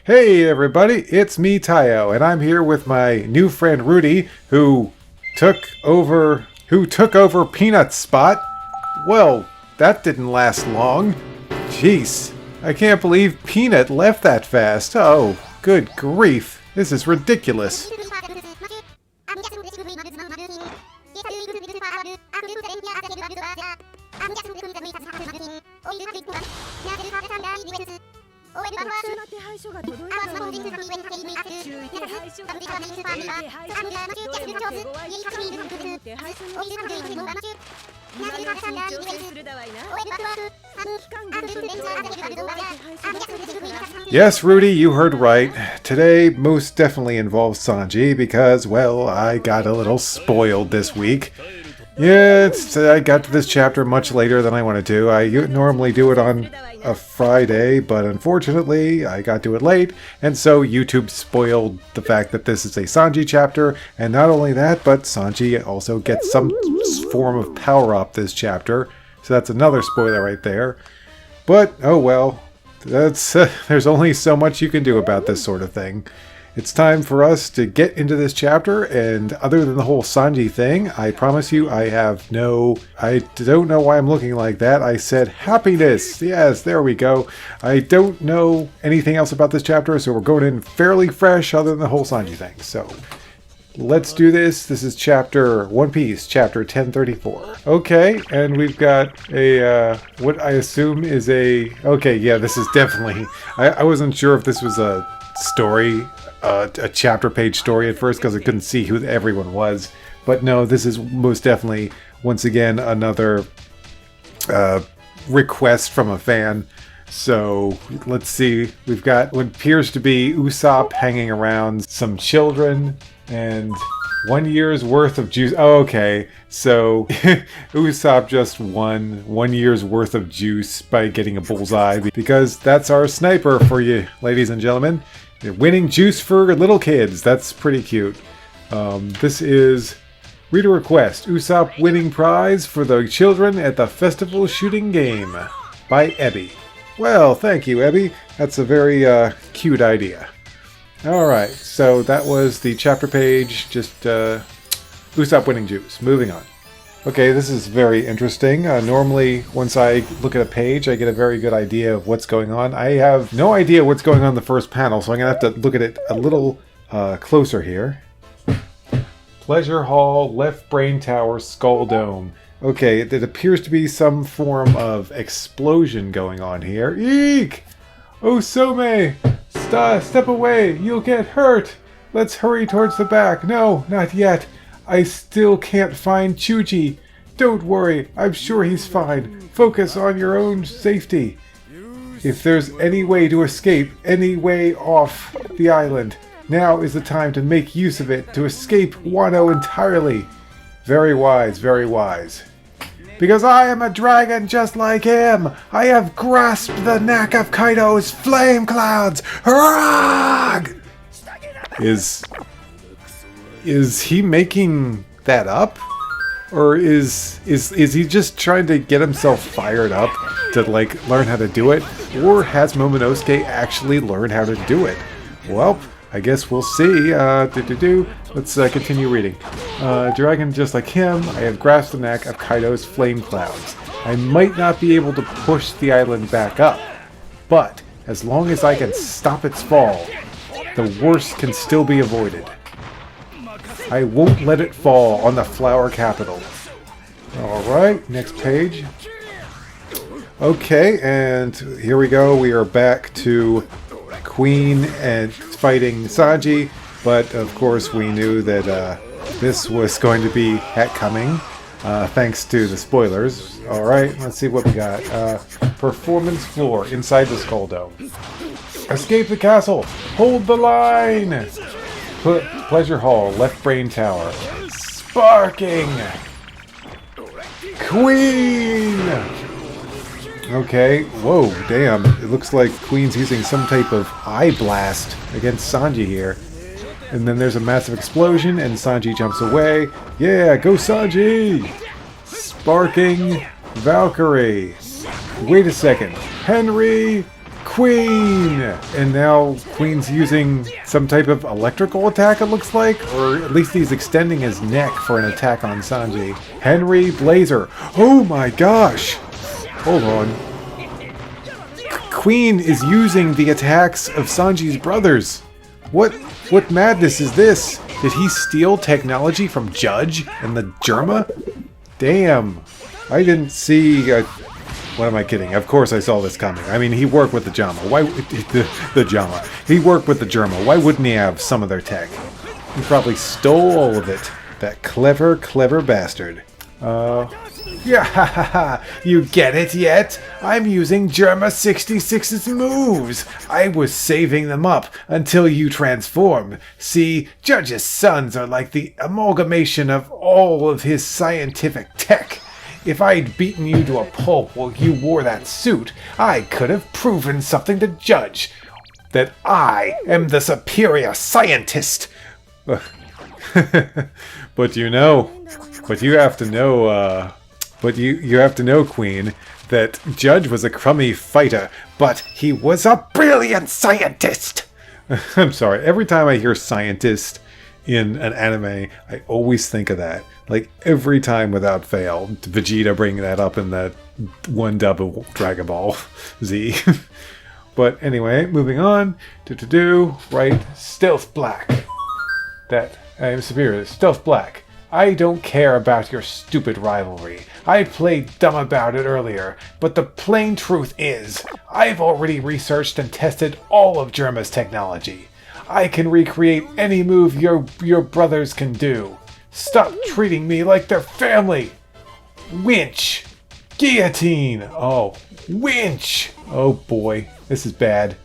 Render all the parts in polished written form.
Hey everybody, it's me Tayo, and I'm here with my new friend Rudy, who took over Peanut's spot. Well, that didn't last long. Jeez, I can't believe Peanut left that fast. Oh, good grief. This is ridiculous. Yes, Rudy, you heard right. Today most definitely involves Sanji because, well, I got a little spoiled this week. Yeah, I got to this chapter much later than I wanted to. I normally do it on a Friday, but unfortunately I got to it late, and so YouTube spoiled the fact that this is a Sanji chapter, and not only that, but Sanji also gets some form of power-up this chapter, so that's another spoiler right there. But, oh well, there's only so much you can do about this sort of thing. It's time for us to get into this chapter, and other than the whole Sanji thing, I promise you I don't know why I'm looking like that. I said happiness. Yes, there we go. I don't know anything else about this chapter, so we're going in fairly fresh other than the whole Sanji thing. So let's do this. This is chapter One Piece, chapter 1034. Okay, and we've got a, what I assume is a, okay, yeah, this is definitely, I wasn't sure if this was a story, a chapter page story at first because I couldn't see who everyone was. But no, this is most definitely, once again, another request from a fan. So let's see. We've got what appears to be Usopp hanging around some children and 1 year's worth of juice. Oh, okay, so Usopp just won 1 year's worth of juice by getting a bullseye because that's our sniper for you, ladies and gentlemen. You're winning juice for little kids. That's pretty cute. This is reader request. Usopp winning prize for the children at the festival shooting game by Ebby. Well, thank you, Ebby. That's a very cute idea. Alright, so that was the chapter page. Just Usopp winning juice. Moving on. Okay, this is very interesting. Normally, once I look at a page, I get a very good idea of what's going on. I have no idea what's going on in the first panel, so I'm going to have to look at it a little closer here. Pleasure Hall, Left Brain Tower, Skull Dome. Okay, it appears to be some form of explosion going on here. Eek! Oh, Some! Step away! You'll get hurt! Let's hurry towards the back. No, not yet. I still can't find Chuji. Don't worry, I'm sure he's fine. Focus on your own safety. If there's any way to escape, any way off the island, now is the time to make use of it to escape Wano entirely. Very wise, very wise. Because I am a dragon just like him. I have grasped the knack of Kaido's flame clouds. Hurrah! Is he making that up? Or is he just trying to get himself fired up to like learn how to do it? Or has Momonosuke actually learned how to do it? Well, I guess we'll see. Let's continue reading. Dragon just like him, I have grasped the neck of Kaido's flame clouds. I might not be able to push the island back up, but as long as I can stop its fall, the worst can still be avoided. I won't let it fall on the Flower Capital. Alright, next page. Okay, and here we go. We are back to Queen and fighting Sanji, but of course we knew that this was going to be coming, thanks to the spoilers. Alright, let's see what we got. Performance floor inside the Skull Dome. Escape the castle! Hold the line! Pleasure Hall, Left Brain Tower. Sparking! Queen! Okay, whoa, damn. It looks like Queen's using some type of eye blast against Sanji here. And then there's a massive explosion and Sanji jumps away. Yeah, go Sanji! Sparking Valkyrie. Wait a second. Henry Queen! And now Queen's using some type of electrical attack, it looks like? Or at least he's extending his neck for an attack on Sanji. Henry Blazer. Oh my gosh! Hold on. Queen is using the attacks of Sanji's brothers. What madness is this? Did he steal technology from Judge and the Germa? Damn. I didn't see... what am I kidding? Of course I saw this coming. I mean, he worked with the Jama. Why... The Jama. He worked with the Germa. Why wouldn't he have some of their tech? He probably stole all of it. That clever, clever bastard. Yeah, you get it yet? I'm using Germa 66's moves. I was saving them up until you transformed. See, Judge's sons are like the amalgamation of all of his scientific tech. If I'd beaten you to a pulp while you wore that suit, I could have proven something to Judge. That I am the superior scientist. But you have to know, you have to know, Queen, that Judge was a crummy fighter, but he was a brilliant scientist! I'm sorry, every time I hear scientist in an anime, I always think of that. Like, every time without fail. Vegeta bringing that up in that one dub of Dragon Ball Z. But anyway, moving on. Right, Stealth Black. That I am superior. Stealth Black. I don't care about your stupid rivalry. I played dumb about it earlier, but the plain truth is, I've already researched and tested all of Germa's technology. I can recreate any move your brothers can do. Stop treating me like they're family! Winch! Guillotine! Oh, winch! Oh boy, this is bad.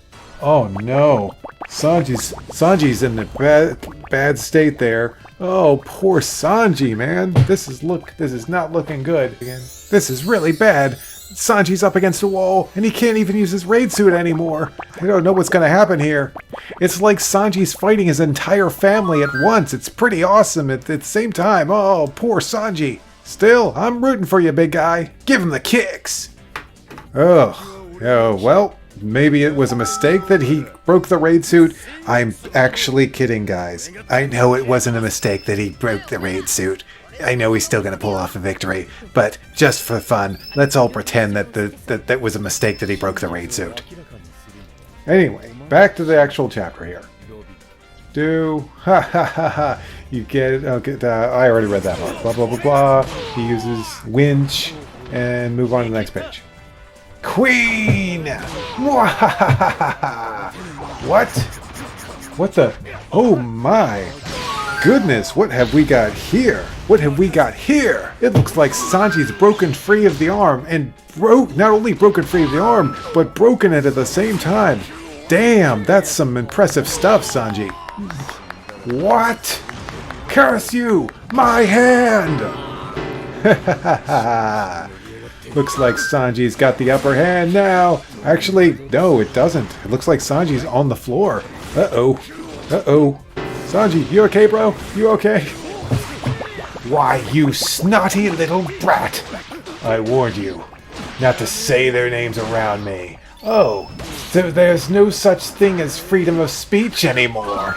Oh no. Sanji's in a bad state there. Oh, poor Sanji, man. This is not looking good. This is really bad. Sanji's up against a wall, and he can't even use his raid suit anymore. I don't know what's gonna happen here. It's like Sanji's fighting his entire family at once. It's pretty awesome at the same time. Oh, poor Sanji. Still, I'm rooting for you, big guy. Give him the kicks. Oh, well, maybe it was a mistake that he broke the raid suit. I'm actually kidding, guys. I know it wasn't a mistake that he broke the raid suit. I know he's still going to pull off a victory, but just for fun, let's all pretend that that was a mistake that he broke the raid suit. Anyway, back to the actual chapter here. You get it. Okay, I already read that part. Blah, blah, blah, blah. He uses winch, and move on to the next page. Queen! What? What the? Oh my goodness, what have we got here? What have we got here? It looks like Sanji's broken free of the arm, and not only broken free of the arm, but broken it at the same time. Damn, that's some impressive stuff, Sanji. What? Curse you! My hand! Looks like Sanji's got the upper hand now. Actually, no, it doesn't. It looks like Sanji's on the floor. Uh-oh. Uh-oh. Sanji, you okay, bro? You okay? Why, you snotty little brat! I warned you not to say their names around me. Oh, so there's no such thing as freedom of speech anymore.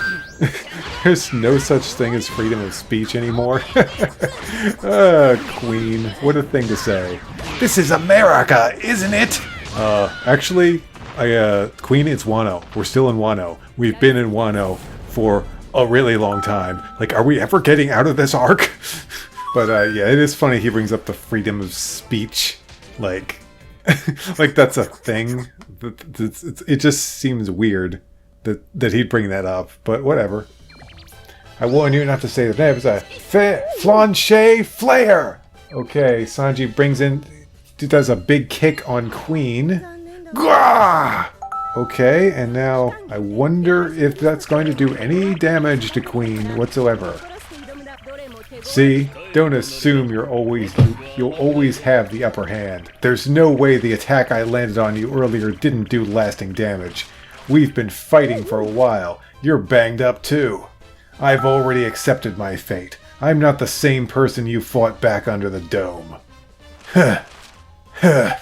There's no such thing as freedom of speech anymore. Queen, what a thing to say. This is America, isn't it? Actually, Queen, it's Wano. We're still in Wano. We've been in Wano for a really long time. Like, are we ever getting out of this arc? But yeah, it is funny he brings up the freedom of speech. Like, like that's a thing. It just seems weird that he'd bring that up, but whatever. I warn you not to say the name. It's a Flanche Flare! Okay, Sanji does a big kick on Queen. Gah! Okay, and now I wonder if that's going to do any damage to Queen whatsoever. See, don't assume you'll always have the upper hand. There's no way the attack I landed on you earlier didn't do lasting damage. We've been fighting for a while. You're banged up too. I've already accepted my fate. I'm not the same person you fought back under the dome. Huh. Huh.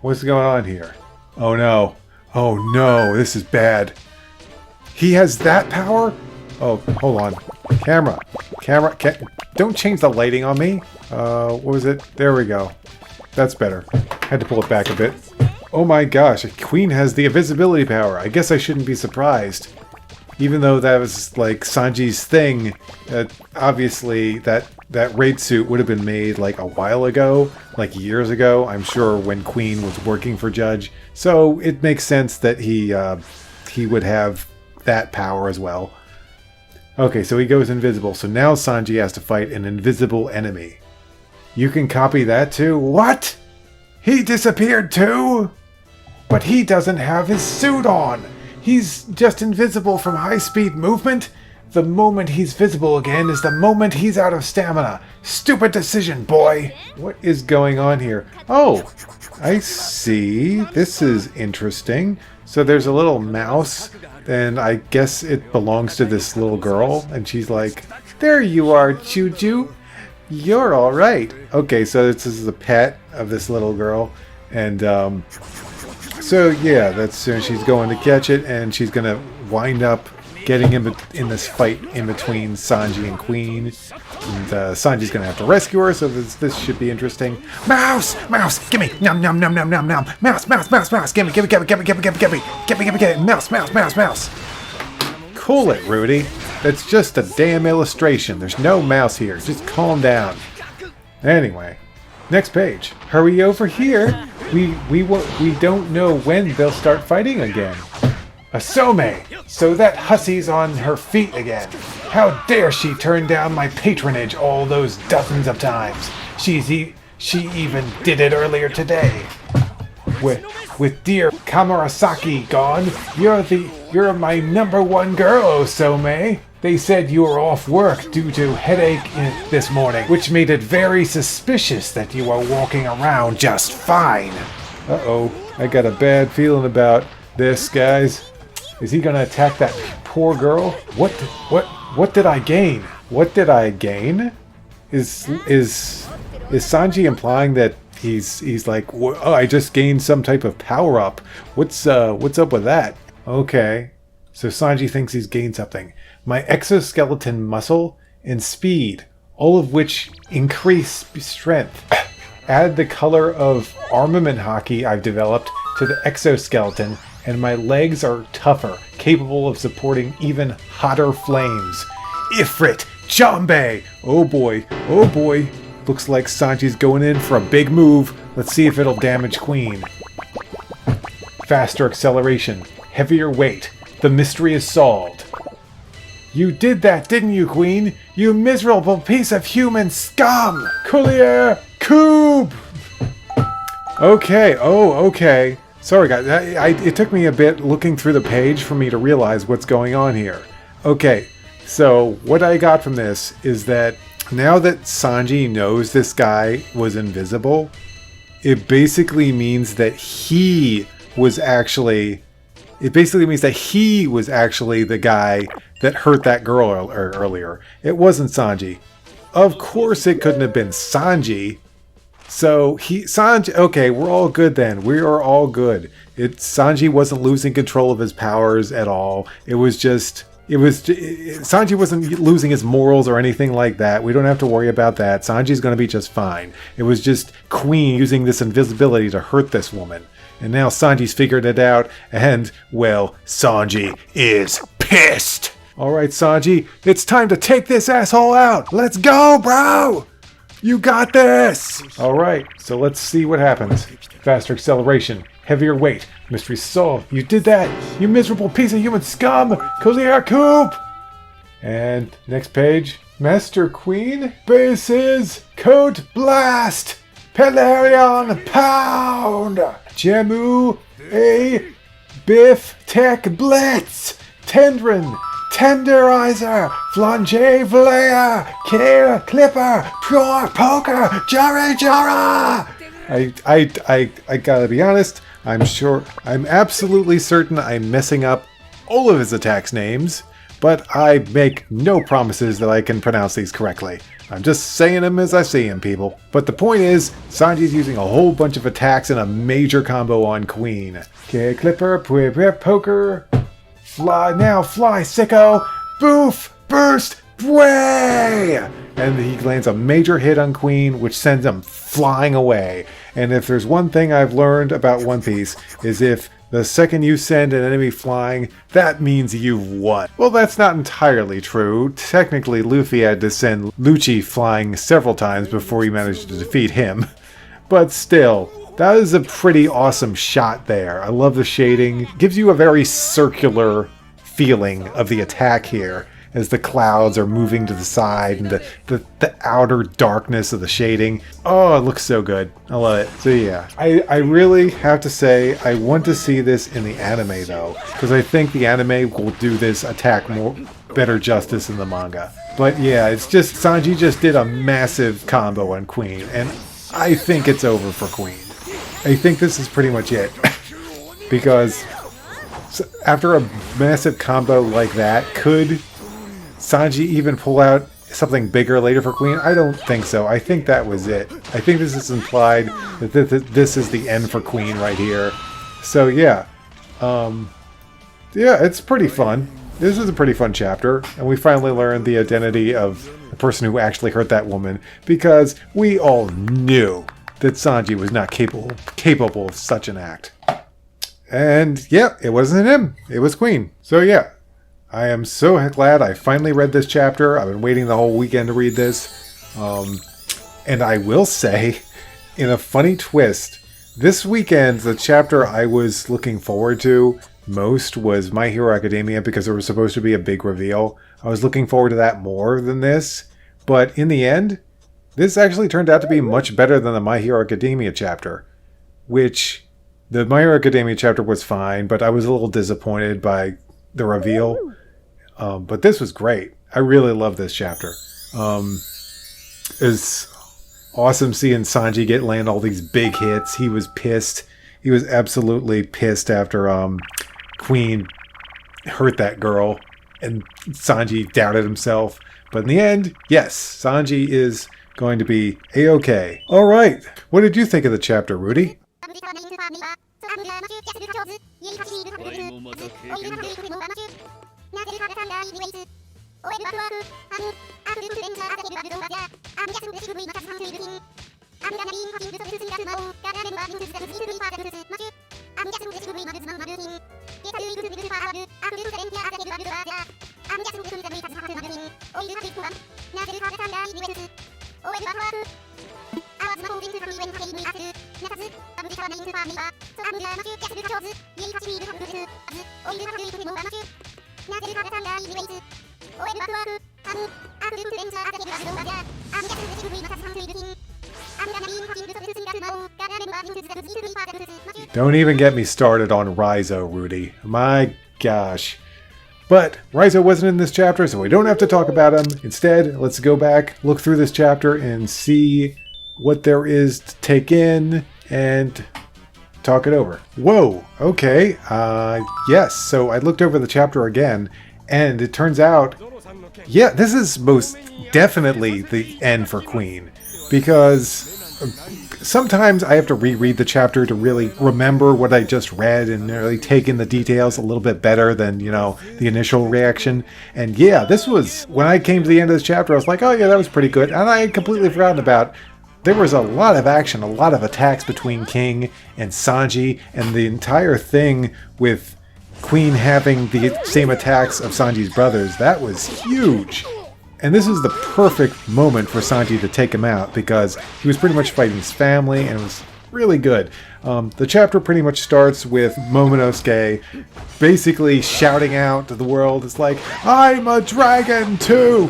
What's going on here? Oh no. Oh no, this is bad. He has that power? Oh, hold on. Camera. Don't change the lighting on me. What was it? There we go. That's better. Had to pull it back a bit. Oh my gosh, a queen has the invisibility power. I guess I shouldn't be surprised. Even though that was like Sanji's thing, obviously that raid suit would have been made like a while ago, like years ago, I'm sure, when Queen was working for Judge. So it makes sense that he would have that power as well. Okay, so he goes invisible. So now Sanji has to fight an invisible enemy. You can copy that too? What? He disappeared too? But he doesn't have his suit on. He's just invisible from high-speed movement. The moment he's visible again is the moment he's out of stamina. Stupid decision, boy. What is going on here? Oh, I see. This is interesting. So there's a little mouse, and I guess it belongs to this little girl. And she's like, there you are, Choo-Choo. You're all right. Okay, so this is a pet of this little girl. And so yeah, that's she's going to catch it, and she's going to wind up getting in this fight in between Sanji and Queen. And Sanji's going to have to rescue her, so this should be interesting. Mouse! Mouse! Gimme! Nom nom nom nom nom nom! Mouse! Mouse! Mouse! Mouse! Gimme! Gimme! Gimme! Gimme! Gimme! Gimme! Gimme! Gimme! Gimme! Gimme! Mouse! Mouse! Mouse! Mouse! Cool it, Rudy. That's just a damn illustration. There's no mouse here. Just calm down. Anyway, next page. Hurry over here. We don't know when they'll start fighting again. Asome! So that hussy's on her feet again. How dare she turn down my patronage all those dozens of times. She even did it earlier today. With dear Kamarasaki gone, you're my #1 girl, Osome. They said you were off work due to headache this morning, which made it very suspicious that you were walking around just fine. Uh-oh, I got a bad feeling about this, guys. Is he gonna attack that poor girl? What did I gain? What did I gain? Is Sanji implying that he's like, oh, I just gained some type of power up? What's up with that? Okay, so Sanji thinks he's gained something. My exoskeleton muscle and speed, all of which increase strength. Add the color of armament hockey I've developed to the exoskeleton, and my legs are tougher, capable of supporting even hotter flames. Ifrit Jambe! Oh boy, oh boy. Looks like Sanji's going in for a big move. Let's see if it'll damage Queen. Faster acceleration, heavier weight. The mystery is solved. You did that, didn't you, Queen? You miserable piece of human scum! Collier Coob! Okay, okay. Sorry, guys. It took me a bit looking through the page for me to realize what's going on here. Okay, so what I got from this is that now that Sanji knows this guy was invisible, it basically means that he was actually... It basically means that he was actually the guy that hurt that girl earlier. It wasn't Sanji. Of course it couldn't have been Sanji. So Sanji, okay, we're all good then. We are all good. Sanji wasn't losing control of his powers at all. Sanji wasn't losing his morals or anything like that. We don't have to worry about that. Sanji's going to be just fine. It was just Queen using this invisibility to hurt this woman. And now Sanji's figured it out, and, well, Sanji is pissed! Alright, Sanji, it's time to take this asshole out! Let's go, bro! You got this! Alright, so let's see what happens. Faster acceleration, heavier weight, mystery solved. You did that! You miserable piece of human scum! Collier Coop! And, next page. Master Queen, bases, Coat Blast! Pelarion Pound! Jemu A Biff Tech Blitz! Tendrin! Tenderizer! Flange Vlare! Kale Clipper! Pure Poker! Jara Jara! I gotta be honest, I'm absolutely certain I'm messing up all of his attacks names, but I make no promises that I can pronounce these correctly. I'm just saying them as I see them, people. But the point is, Sanji's using a whole bunch of attacks and a major combo on Queen. Okay, Clipper, Poker, fly, now fly, sicko, boof, burst, way! And he lands a major hit on Queen, which sends him flying away. And if there's one thing I've learned about One Piece, is if the second you send an enemy flying, that means you've won. Well, that's not entirely true. Technically, Luffy had to send Lucci flying several times before he managed to defeat him. But still, that is a pretty awesome shot there. I love the shading. It gives you a very circular feeling of the attack here, as the clouds are moving to the side and the outer darkness of the shading. Oh, it looks so good. I love it. So yeah, I really have to say I want to see this in the anime though, because I think the anime will do this attack better justice in the manga. But yeah, it's just Sanji just did a massive combo on Queen, and I think it's over for Queen. I think this is pretty much it. Because after a massive combo like that, could Sanji even pull out something bigger later for Queen? I don't think so. I think that was it. I think this is implied that this is the end for Queen right here. So yeah. Yeah, it's pretty fun. This is a pretty fun chapter. And we finally learned the identity of the person who actually hurt that woman. Because we all knew that Sanji was not capable of such an act. And yeah, it wasn't him. It was Queen. So yeah. I am so glad I finally read this chapter. I've been waiting the whole weekend to read this. And I will say, in a funny twist, this weekend, the chapter I was looking forward to most was My Hero Academia, because there was supposed to be a big reveal. I was looking forward to that more than this. But in the end, this actually turned out to be much better than the My Hero Academia chapter. Which, the My Hero Academia chapter was fine, but I was a little disappointed by the reveal. But this was great. I really love this chapter. It's awesome seeing Sanji land all these big hits. He was pissed. He was absolutely pissed after Queen hurt that girl, and Sanji doubted himself. But in the end, yes, Sanji is going to be A-okay. All right. What did you think of the chapter, Rudy? Don't even get me started on Raizo, Rudy. My gosh. But Raizo wasn't in this chapter, so we don't have to talk about him. Instead, let's go back, look through this chapter, and see what there is to take in and talk it over. Whoa, okay. Yes, so I looked over the chapter again, and it turns out, yeah, this is most definitely the end for Queen. Because sometimes I have to reread the chapter to really remember what I just read and really take in the details a little bit better than, you know, the initial reaction. And yeah, this was, when I came to the end of this chapter, I was like, oh yeah, that was pretty good. And I had completely forgotten about, there was a lot of action, a lot of attacks between King and Sanji, and the entire thing with Queen having the same attacks of Sanji's brothers, that was huge. And this is the perfect moment for Sanji to take him out, because he was pretty much fighting his family, and it was really good. The chapter pretty much starts with Momonosuke basically shouting out to the world, it's like, I'm a dragon too!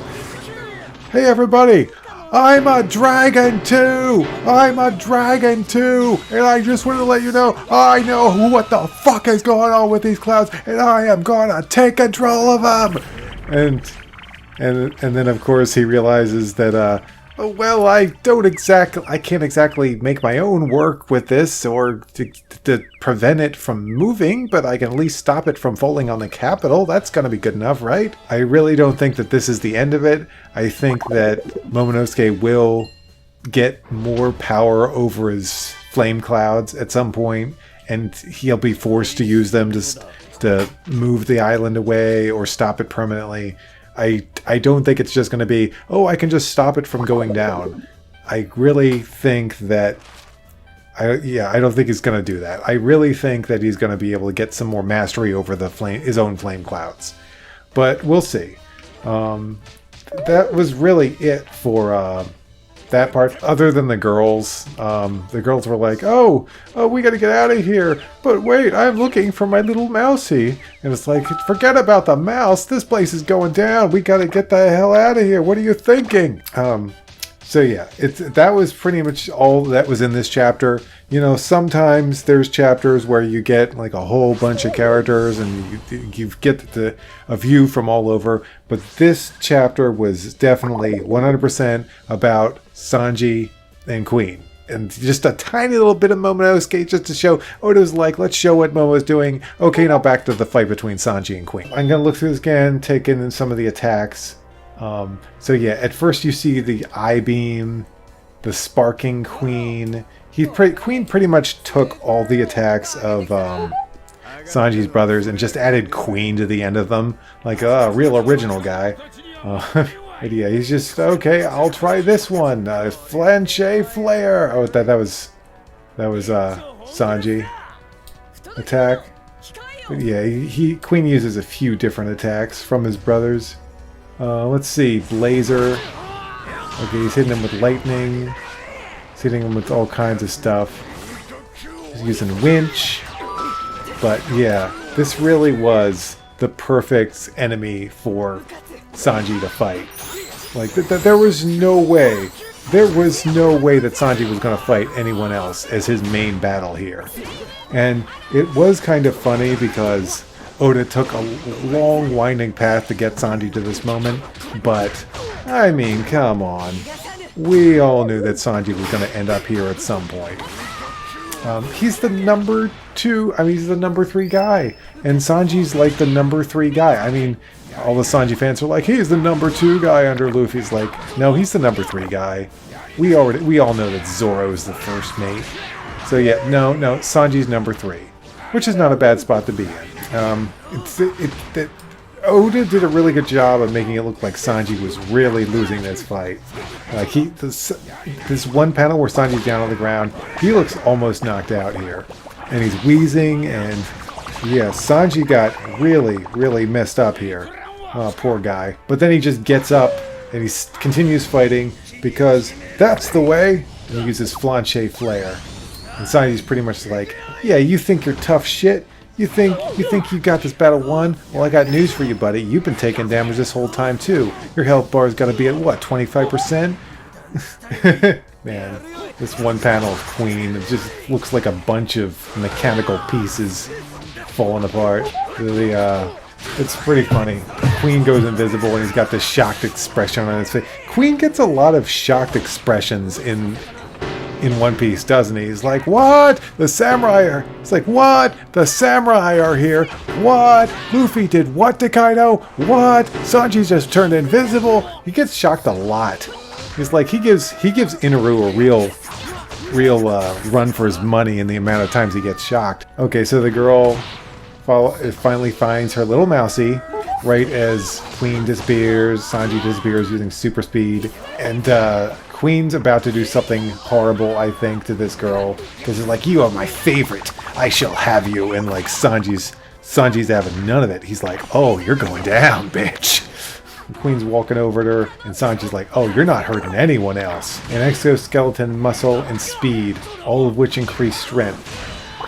Hey everybody! I'm a dragon too! I'm a dragon too! And I just want to let you know, I know what the fuck is going on with these clouds, and I am gonna take control of them! And then of course he realizes that, Oh, well, I can't exactly make my own work with this or to prevent it from moving, but I can at least stop it from falling on the Capitol. That's going to be good enough, right? I really don't think that this is the end of it. I think that Momonosuke will get more power over his flame clouds at some point, and he'll be forced to use them to move the island away or stop it permanently. I don't think it's just going to be, oh, I can just stop it from going down. I really think that, I don't think he's going to do that. I really think that he's going to be able to get some more mastery over his own flame clouds. But we'll see. That was really it for that part, other than the girls. The girls were like, oh, we got to get out of here. But wait, I'm looking for my little mousey. And it's like, forget about the mouse. This place is going down. We got to get the hell out of here. What are you thinking? So yeah, that was pretty much all that was in this chapter. You know, sometimes there's chapters where you get like a whole bunch of characters and you get a view from all over. But this chapter was definitely 100% about Sanji and Queen. And just a tiny little bit of Momonosuke just to show what it was like. Let's show what Momo's doing. Okay, now back to the fight between Sanji and Queen. I'm going to look through this again, take in some of the attacks. So yeah, at first you see the I-beam, the sparking Queen. Queen pretty much took all the attacks of Sanji's brothers and just added Queen to the end of them. Like a real original guy. But yeah, he's just, okay, I'll try this one. Flanche Flare. Oh, that was Sanji attack. But yeah, Queen uses a few different attacks from his brothers. Let's see, Blazer. Okay, he's hitting him with lightning. He's hitting him with all kinds of stuff. He's using winch. But yeah, this really was the perfect enemy for Sanji to fight. Like, there was no way that Sanji was going to fight anyone else as his main battle here. And it was kind of funny because Oda took a long, winding path to get Sanji to this moment, but, I mean, come on. We all knew that Sanji was going to end up here at some point. He's the number 2, he's the number 3 guy, and Sanji's like the number 3 guy. I mean, all the Sanji fans are like, he's the number 2 guy under Luffy's like, no, he's the number 3 guy. We all know that Zoro's the first mate. So yeah, no, Sanji's number 3, which is not a bad spot to be in. Oda did a really good job of making it look like Sanji was really losing this fight. Like this one panel where Sanji's down on the ground, he looks almost knocked out here, and he's wheezing, and yeah, Sanji got really, really messed up here. Oh, poor guy. But then he just gets up and he continues fighting because that's the way. And he uses Flanche Flare, and Sanji's pretty much like, yeah, you think you're tough shit? You think you got this battle won? Well, I got news for you, buddy. You've been taking damage this whole time, too. Your health bar is going to be at, what, 25%? Man, this one panel of Queen, it just looks like a bunch of mechanical pieces falling apart. Really, it's pretty funny. Queen goes invisible, and he's got this shocked expression on his face. Queen gets a lot of shocked expressions in One Piece, doesn't he? He's like, what? The samurai are... It's like, what? The samurai are here. What? Luffy did what to Kaido? What? Sanji just turned invisible. He gets shocked a lot. He's like, he gives Inaru a real run for his money in the amount of times he gets shocked. Okay, so the girl finally finds her little mousey right as Queen disappears. Sanji disappears using super speed, and Queen's about to do something horrible, I think, to this girl, because it's like, you are my favorite, I shall have you, and like Sanji's having none of it. He's like, oh, you're going down, bitch. And Queen's walking over to her, and Sanji's like, oh, you're not hurting anyone else. An exoskeleton, muscle, and speed, all of which increase strength.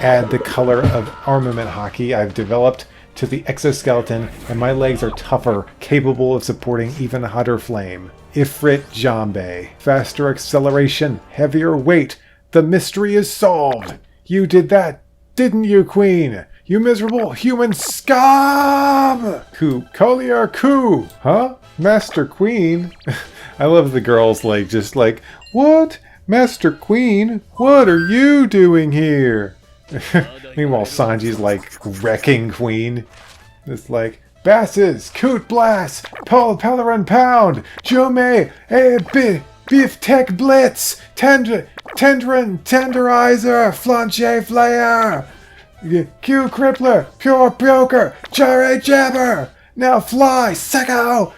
Add the color of armament hockey I've developed to the exoskeleton, and my legs are tougher, capable of supporting even hotter flame. Ifrit Jambe. Faster acceleration, heavier weight. The mystery is solved. You did that, didn't you, Queen? You miserable human scum! Coup. Collier coup! Huh? Master Queen? I love the girls just like, what? Master Queen? What are you doing here? Meanwhile, Sanji's like wrecking Queen. It's like, Basses, Coot Blast, Palaran Pound, Jume, Beef Tech Blitz, Tenderizer, Flanche Flare, Q Crippler, Pure Broker, Jare Jabber, now fly, Secco,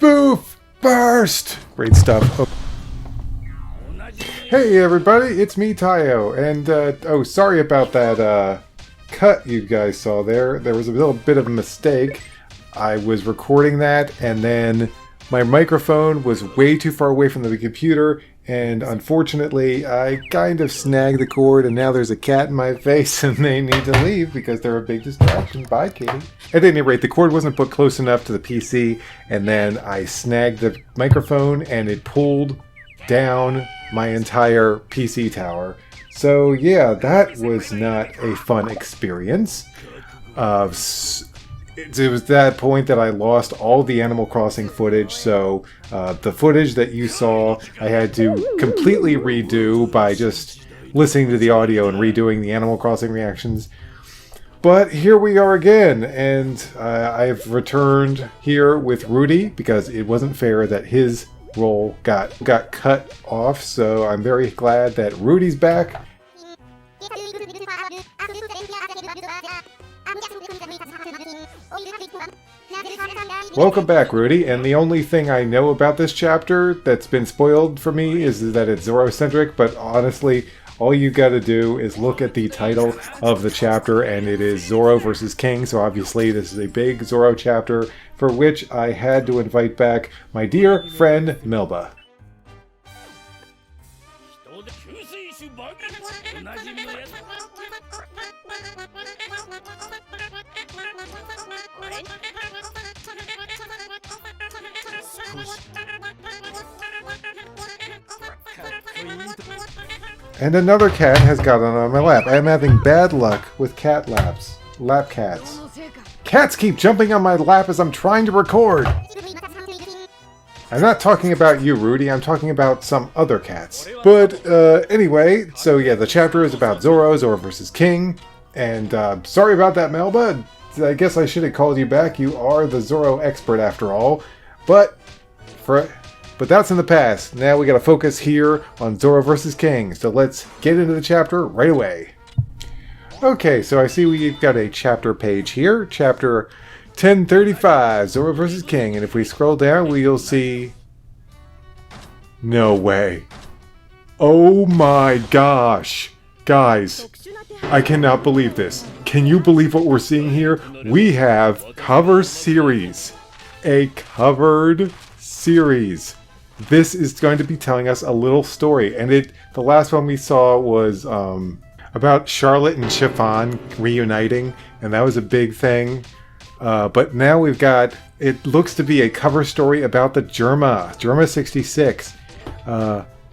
Boof, Burst. Great stuff. Oh. Hey everybody, it's me, Tayo, and oh, sorry about that cut you guys saw there. There was a little bit of a mistake. I was recording that, and then my microphone was way too far away from the computer, and unfortunately, I kind of snagged the cord, and now there's a cat in my face, and they need to leave because they're a big distraction. Bye, kitty. At any rate, the cord wasn't put close enough to the PC, and then I snagged the microphone, and it pulled down my entire PC tower. So yeah, that was not a fun experience. It was that point that I lost all the Animal Crossing footage, so the footage that you saw I had to completely redo by just listening to the audio and redoing the Animal Crossing reactions. But here we are again, and I've returned here with Rudy because it wasn't fair that his role got cut off, so I'm very glad that Rudy's back. Welcome back, Rudy, and the only thing I know about this chapter that's been spoiled for me is that it's Zoro-centric, but honestly, all you gotta do is look at the title of the chapter, and it is Zoro versus King, so obviously this is a big Zoro chapter, for which I had to invite back my dear friend, Melba. And another cat has gotten on my lap. I am having bad luck with cat laps. Lap cats. Cats keep jumping on my lap as I'm trying to record! I'm not talking about you, Rudy. I'm talking about some other cats. But, anyway, so yeah, the chapter is about Zoro versus King. And, sorry about that, Melba. I guess I should have called you back. You are the Zoro expert after all. But that's in the past. Now we gotta focus here on Zoro versus King. So let's get into the chapter right away. Okay, so I see we've got a chapter page here. Chapter 1035, Zoro versus King. And if we scroll down, we'll see... No way. Oh my gosh. Guys, I cannot believe this. Can you believe what we're seeing here? We have cover series. A covered series. This is going to be telling us a little story, and the last one we saw was about Charlotte and Chiffon reuniting, and that was a big thing. But now we've got, it looks to be a cover story about the Germa 66.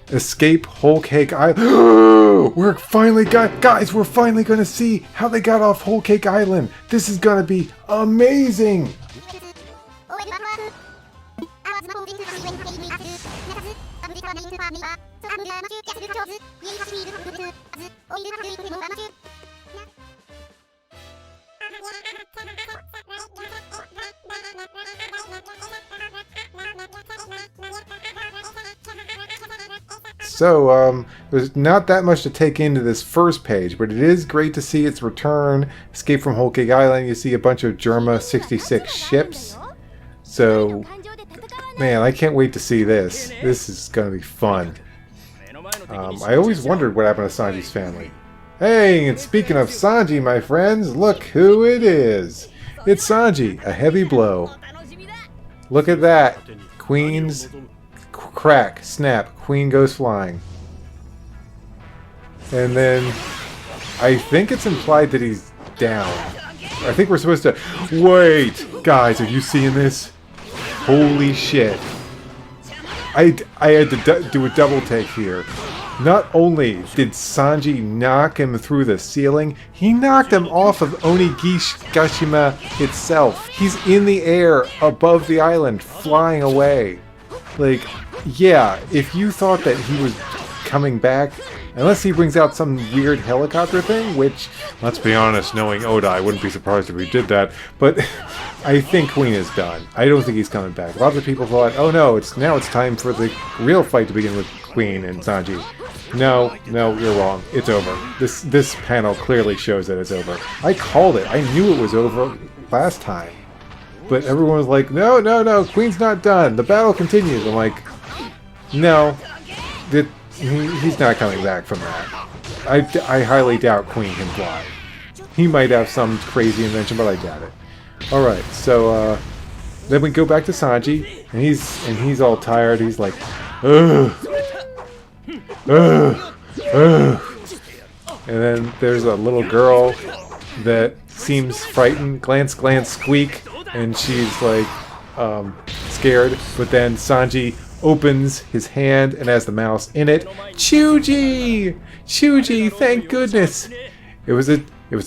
Escape Whole Cake Island. We're finally going to see how they got off Whole Cake Island. This is going to be amazing. So, there's not that much to take into this first page, but it is great to see its return. Escape from Whole Cake Island. You see a bunch of Germa 66 ships. So, man, I can't wait to see this. This is going to be fun. I always wondered what happened to Sanji's family. Hey, and speaking of Sanji, my friends, look who it is. It's Sanji, a heavy blow. Look at that. Queen's crack, snap, Queen goes flying. And then I think it's implied that he's down. I think we're supposed to... Wait! Guys, are you seeing this? Holy shit. I had to do a double take here. Not only did Sanji knock him through the ceiling, he knocked him off of Onigashima itself. He's in the air above the island, flying away. Like, yeah, if you thought that he was coming back, unless he brings out some weird helicopter thing, which, let's be honest, knowing Oda, I wouldn't be surprised if he did that, but I think Queen is done. I don't think he's coming back. Lots of people thought, oh no, now it's time for the real fight to begin with Queen and Sanji. No, you're wrong. It's over. This panel clearly shows that it's over. I called it. I knew it was over last time. But everyone was like, no, Queen's not done. The battle continues. I'm like, no, he's not coming back from that. I highly doubt Queen can fly. He might have some crazy invention, but I doubt it. Alright, so then we go back to Sanji, and he's all tired. He's like, ugh. Ugh. And then there's a little girl that seems frightened. Glance, squeak. And she's like scared. But then Sanji opens his hand and has the mouse in it. Chuji! Thank goodness! It was a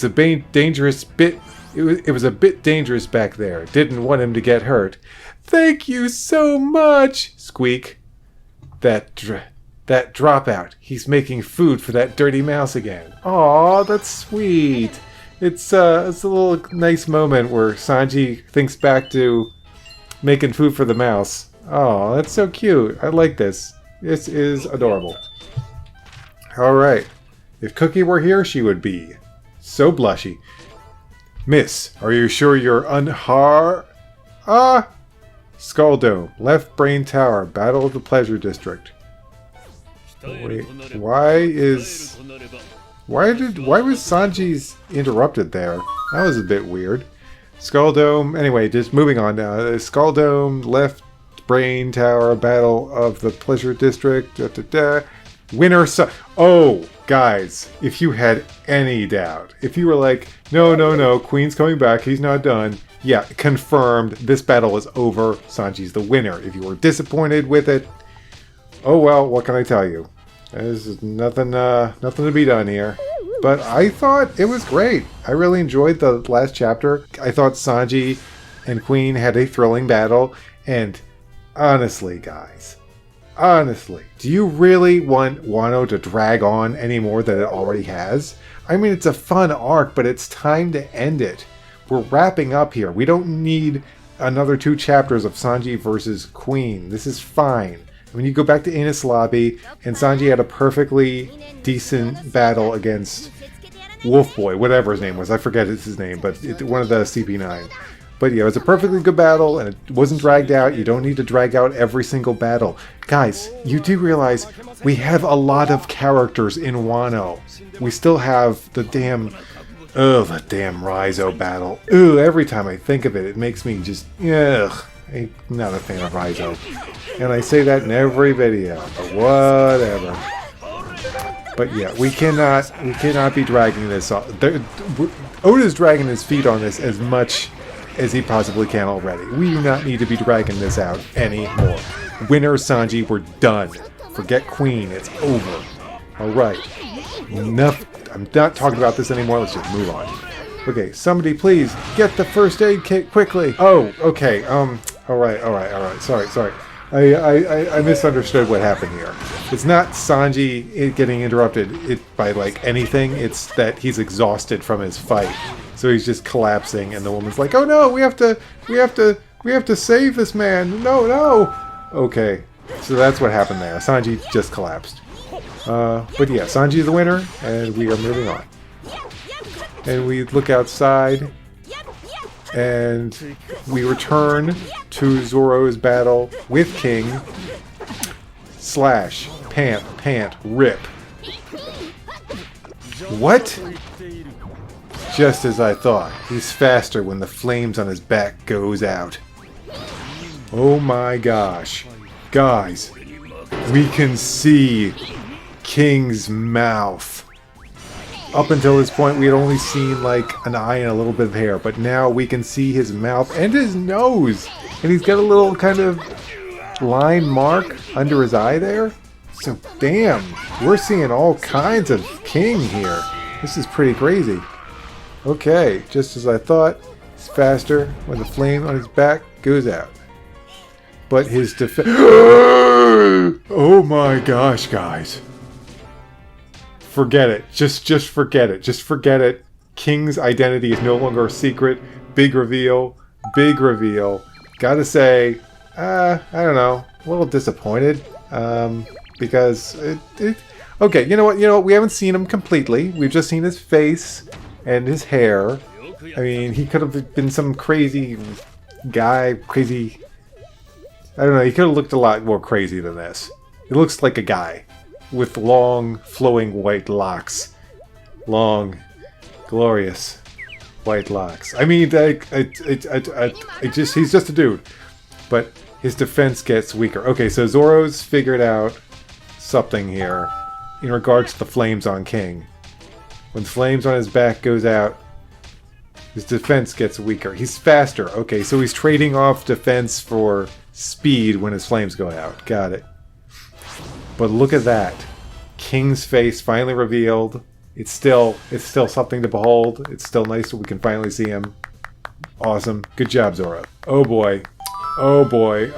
dangerous bit. It was a bit dangerous back there. Didn't want him to get hurt. Thank you so much! Squeak. That dropout. He's making food for that dirty mouse again. Aw, that's sweet. It's a little nice moment where Sanji thinks back to making food for the mouse. Oh, that's so cute. I like this. This is adorable. Alright. If Cookie were here, she would be so blushy. Miss, are you sure you're Skull Dome, Left Brain Tower, Battle of the Pleasure District. Wait, why was Sanji's interrupted there? That was a bit weird. Skull Dome, anyway, just moving on now. Skull Dome, Left Brain Tower, Battle of the Pleasure District, Winner Oh, guys, if you had any doubt, if you were like, no, Queen's coming back, he's not done. Yeah, confirmed, this battle is over, Sanji's the winner. If you were disappointed with it, oh well, what can I tell you? There's nothing to be done here. But I thought it was great. I really enjoyed the last chapter. I thought Sanji and Queen had a thrilling battle. And honestly, guys, do you really want Wano to drag on any more than it already has? I mean, it's a fun arc, but it's time to end it. We're wrapping up here. We don't need another 2 chapters of Sanji versus Queen. This is fine. When you go back to Enies Lobby, and Sanji had a perfectly decent battle against Wolf Boy, whatever his name was. I forget his name, but one of the CP9. But yeah, it was a perfectly good battle, and it wasn't dragged out. You don't need to drag out every single battle. Guys, you do realize we have a lot of characters in Wano. We still have the damn Raizo battle. Ugh, every time I think of it, it makes me just, ugh. I'm not a fan of Raizo. And I say that in every video, but whatever. But yeah, we cannot be dragging this off. Oda's dragging his feet on this as much as he possibly can already. We do not need to be dragging this out anymore. Winner Sanji, we're done. Forget Queen, it's over. Alright. Enough. I'm not talking about this anymore, let's just move on. Okay, somebody please get the first aid kit quickly. Oh, okay, alright. Sorry. I misunderstood what happened here. It's not Sanji getting interrupted by like anything. It's that he's exhausted from his fight, so he's just collapsing. And the woman's like, "Oh no, we have to save this man! No!" Okay, so that's what happened there. Sanji just collapsed. But yeah, Sanji's the winner, and we are moving on. And we look outside. And we return to Zoro's battle with King. Slash. Pant. Rip. What? Just as I thought. He's faster when the flames on his back goes out. Oh my gosh. Guys. We can see King's mouth. Up until this point, we had only seen like an eye and a little bit of hair, but now we can see his mouth and his nose, and he's got a little kind of line mark under his eye there. So, damn, we're seeing all kinds of King here. This is pretty crazy. Okay, just as I thought, he's faster when the flame on his back goes out. But his defense... Oh my gosh, guys. Forget it. Just forget it. Just forget it. King's identity is no longer a secret. Big reveal. Big reveal. Gotta say, I don't know. A little disappointed. Because okay, you know what? We haven't seen him completely. We've just seen his face and his hair. I mean, he could have been some crazy guy, crazy... I don't know, he could have looked a lot more crazy than this. He looks like a guy with long, flowing white locks. Long, glorious white locks. I mean, he's just a dude. But his defense gets weaker. Okay, so Zoro's figured out something here in regards to the flames on King. When the flames on his back goes out, his defense gets weaker. He's faster. Okay, so he's trading off defense for speed when his flames go out. Got it. But look at that. King's face finally revealed. It's still something to behold. It's still nice that we can finally see him. Awesome. Good job, Zoro. Oh boy. Oh boy.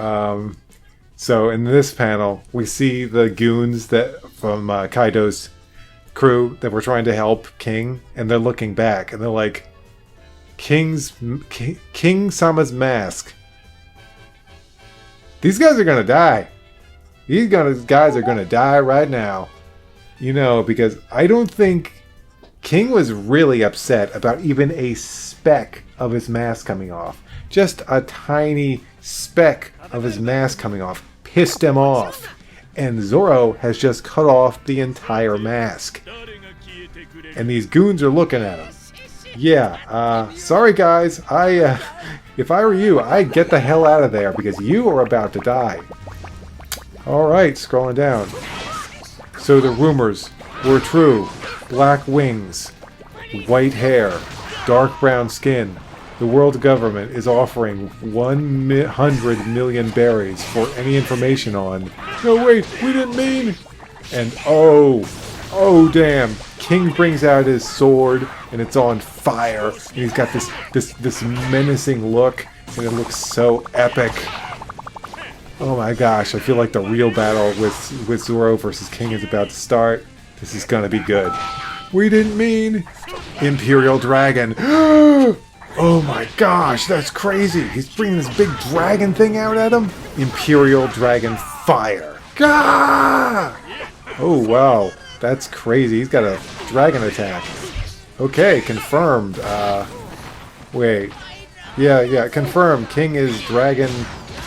So in this panel, we see the goons that from Kaido's crew that were trying to help King, and they're looking back, and they're like, King Sama's mask. These guys are gonna die. These guys are gonna die right now. You know, because I don't think King was really upset about even a speck of his mask coming off. Just a tiny speck of his mask coming off pissed him off. And Zoro has just cut off the mask. And these goons are looking at him. Yeah, sorry guys, if I were you, I'd get the hell out of there because you are about to die. Alright, scrolling down. So the rumors were true. Black wings, white hair, dark brown skin. The world government is offering 100 million berries for any information on... No, wait, we didn't mean... And oh damn, King brings out his sword and it's on fire. And he's got this menacing look and it looks so epic. Oh my gosh, I feel like the real battle with Zoro versus King is about to start. This is gonna be good. We didn't mean... Imperial Dragon. Oh my gosh, that's crazy. He's bringing this big dragon thing out at him. Imperial Dragon Fire. Gah! Oh wow, that's crazy. He's got a dragon attack. Okay, confirmed. Wait. Yeah, confirmed. King is dragon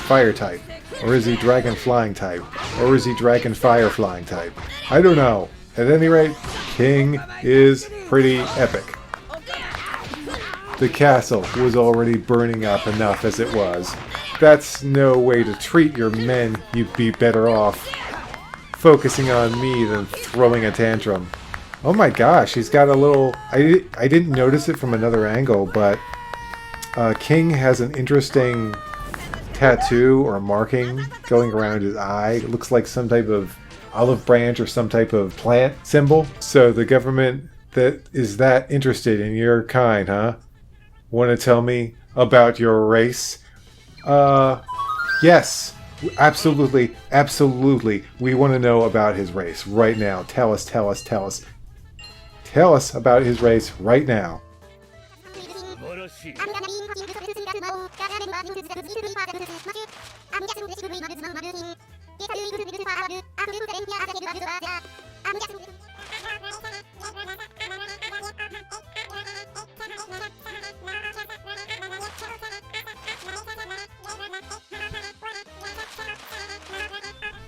fire type. Or is he dragon flying type? Or is he dragon fire flying type? I don't know. At any rate, King is pretty epic. The castle was already burning up enough as it was. That's no way to treat your men. You'd be better off focusing on me than throwing a tantrum. Oh my gosh, he's got a little... I didn't notice it from another angle, but King has an interesting tattoo or marking going around his eye. It looks like some type of olive branch or some type of plant symbol. So the government that is that interested in your kind, huh? Want to tell me about your race? Yes. Absolutely. We want to know about his race right now. Tell us. Tell us about his race right now.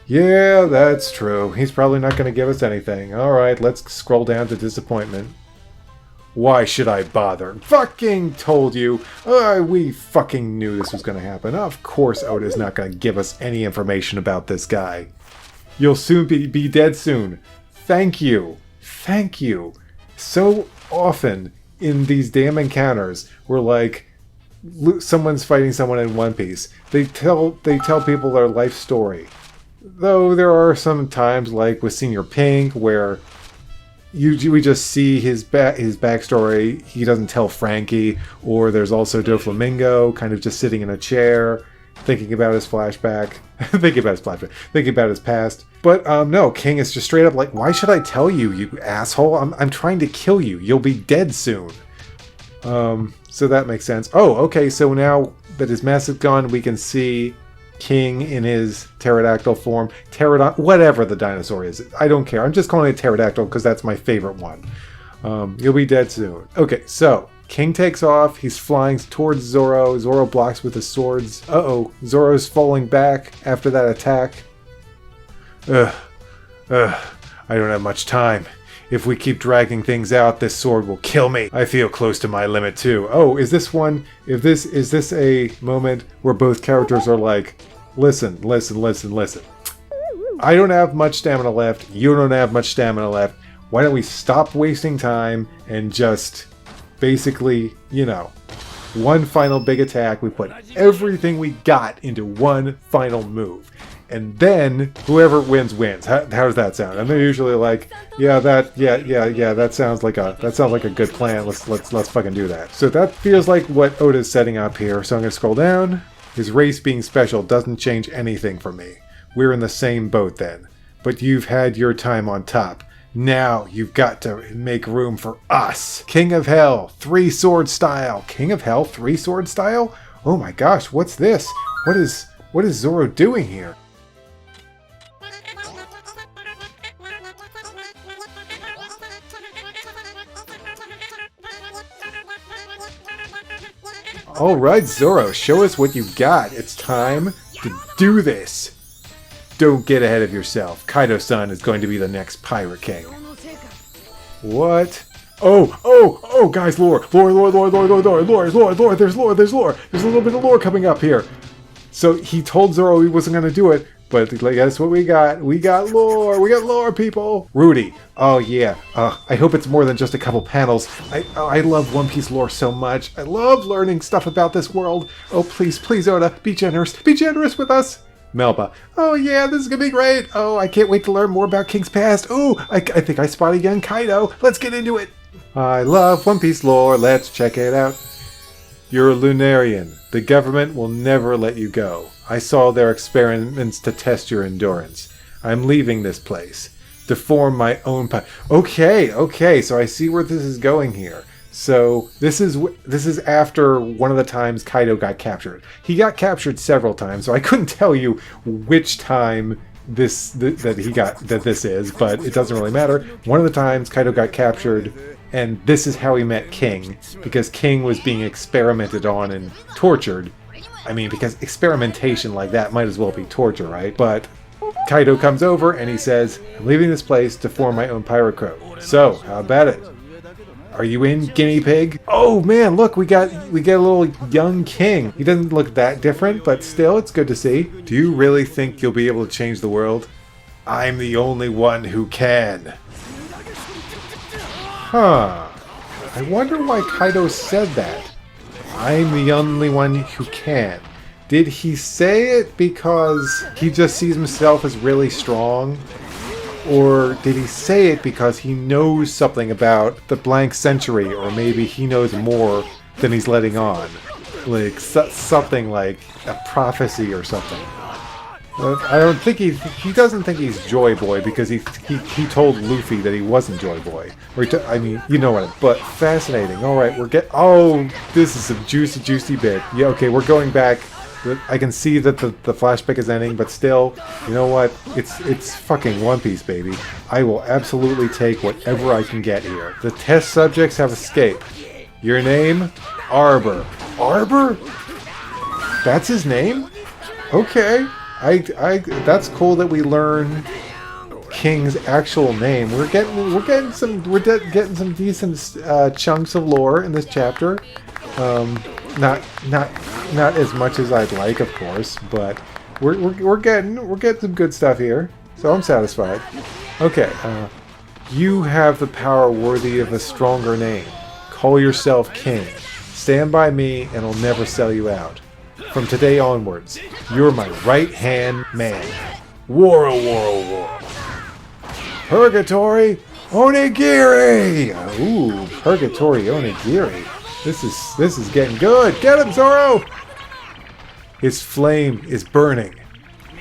Yeah, that's true. He's probably not going to give us anything. Alright, let's scroll down to disappointment. Why should I bother? Fucking told you. We fucking knew this was going to happen. Of course Oda's not going to give us any information about this guy. You'll soon be dead soon. Thank you. So often in these damn encounters, we're like, someone's fighting someone in One Piece. They tell people their life story. Though there are some times, like with Senior Pink, where we just see his backstory. He doesn't tell Frankie, or there's also Doflamingo kind of just sitting in a chair, thinking about his flashback, thinking about his past. But no, King is just straight up like, why should I tell you, you asshole? I'm trying to kill you. You'll be dead soon. So that makes sense. Oh, okay. So now that his mask is gone, we can see King in his pterodactyl form. Whatever the dinosaur is. I don't care. I'm just calling it pterodactyl because that's my favorite one. You'll be dead soon. Okay, so King takes off. He's flying towards Zoro. Zoro blocks with his swords. Uh-oh. Zoro's falling back after that attack. I don't have much time. If we keep dragging things out, this sword will kill me. I feel close to my limit too. Oh, is this one? Is this a moment where both characters are like, listen. I don't have much stamina left. You don't have much stamina left. Why don't we stop wasting time and just basically, one final big attack. We put everything we got into one final move. And then whoever wins. How does that sound? And they're usually like, that sounds like a good plan. Let's fucking do that. So that feels like what Oda's setting up here. So I'm gonna scroll down. His race being special doesn't change anything for me. We're in the same boat then. But you've had your time on top. Now you've got to make room for us. King of Hell, 3-sword style. King of Hell, 3-sword style? Oh my gosh, what's this? What is Zoro doing here? Alright, Zoro, show us what you've got. It's time to do this. Don't get ahead of yourself. Kaido-san is going to be the next Pirate King. What? Oh, guys, lore. There's lore. There's a little bit of lore coming up here. So he told Zoro he wasn't going to do it, but guess what we got? We got lore. We got lore, people. Rudy. Oh, yeah. I hope it's more than just a couple panels. I love One Piece lore so much. I love learning stuff about this world. Oh, please, Oda, be generous. Be generous with us. Melba. Oh, yeah, this is going to be great. Oh, I can't wait to learn more about King's past. Oh, I think I spot a young Kaido. Let's get into it. I love One Piece lore. Let's check it out. You're a Lunarian. The government will never let you go. I saw their experiments to test your endurance. I'm leaving this place to form my own Okay, so I see where this is going here. So this is after one of the times Kaido got captured. He got captured several times, so I couldn't tell you which time this is, but it doesn't really matter. One of the times Kaido got captured, and this is how he met King, because King was being experimented on and tortured. I mean, because experimentation like that might as well be torture, right? But Kaido comes over and he says, I'm leaving this place to form my own pirate crew. So, how about it? Are you in, guinea pig? Oh man, look, we get a little young King. He doesn't look that different, but still, it's good to see. Do you really think you'll be able to change the world? I'm the only one who can. Huh. I wonder why Kaido said that. I'm the only one who can. Did he say it because he just sees himself as really strong? Or did he say it because he knows something about the blank century, or maybe he knows more than he's letting on? Like, something like a prophecy or something. I don't think he doesn't think he's Joy Boy because he told Luffy that he wasn't Joy Boy. Or I mean, you know what? But fascinating. All right, this is a juicy bit. Yeah, okay, we're going back. I can see that the flashback is ending, but still, you know what? It's fucking One Piece, baby. I will absolutely take whatever I can get here. The test subjects have escaped. Your name? Arbor. Arbor? That's his name? Okay. That's cool that we learn King's actual name. We're getting some decent chunks of lore in this chapter. Not as much as I'd like, of course, but we're getting some good stuff here. So I'm satisfied. Okay, you have the power worthy of a stronger name. Call yourself King. Stand by me, and I'll never sell you out. From today onwards, you're my right-hand man. Woro, woro, woro. Purgatory Onigiri! Ooh, Purgatory Onigiri. This is getting good. Get him, Zoro! His flame is burning.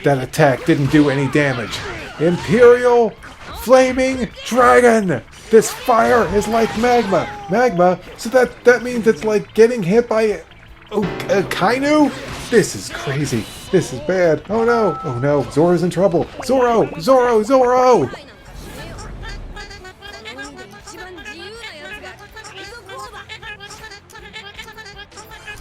That attack didn't do any damage. Imperial Flaming Dragon! This fire is like magma. Magma? So that means it's like getting hit by Kaido? This is crazy. This is bad. Oh no. Oh no. Zoro's in trouble. Zoro! Zoro! Zoro!